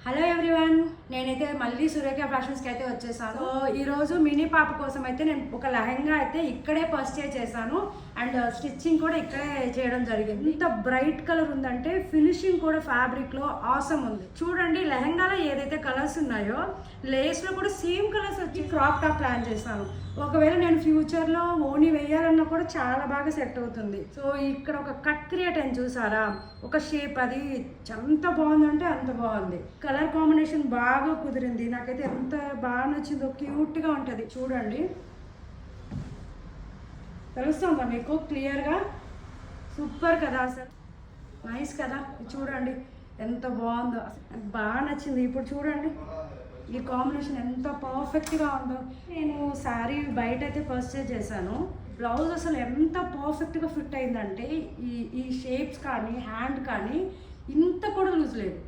Hello everyone, నేనైతే మళ్ళీ సురేఖ ఫ్యాషన్స్కి అయితే వచ్చేసాను. ఈరోజు మినీ పాప కోసం అయితే నేను ఒక లెహంగా అయితే ఇక్కడే పర్చేజ్ చేశాను అండ్ స్టిచ్చింగ్ కూడా ఇక్కడే చేయడం జరిగింది. ఇంత బ్రైట్ కలర్ ఉందంటే ఫినిషింగ్ కూడా ఫ్యాబ్రిక్లో ఆసమ్ ఉంది. చూడండి, లెహంగాలో ఏదైతే కలర్స్ ఉన్నాయో లేస్లో కూడా సేమ్ కలర్స్ వచ్చి క్రాప్ టాప్ ప్లాన్ చేశాను. ఒకవేళ నేను ఫ్యూచర్లో ఓనీ వేయాలన్నా కూడా చాలా బాగా సెట్ అవుతుంది. సో ఇక్కడ ఒక కట్ క్రియేట్ అని చూసారా, ఒక షేప్ అది ఎంత బాగుందంటే అంత బాగుంది. కలర్ కాంబినేషన్ బాగా కుదిరింది. నాకైతే ఎంత బాగా నచ్చిందో, క్యూట్గా ఉంటుంది. చూడండి, తెలుస్తుందా మీకు క్లియర్గా? సూపర్ కదా, అసలు నైస్ కదా. చూడండి ఎంత బాగుందో, అసలు నాకు బాగా నచ్చింది. ఇప్పుడు చూడండి ఈ కాంబినేషన్ ఎంత పర్ఫెక్ట్గా ఉందో. నేను శారీ బయట అయితే పర్చేజ్ చేశాను. బ్లౌజ్ అసలు ఎంత పర్ఫెక్ట్గా ఫిట్ అయిందంటే ఈ షేప్స్ కానీ హ్యాండ్ కానీ ఇంత కూడా లూజ్ లేదు.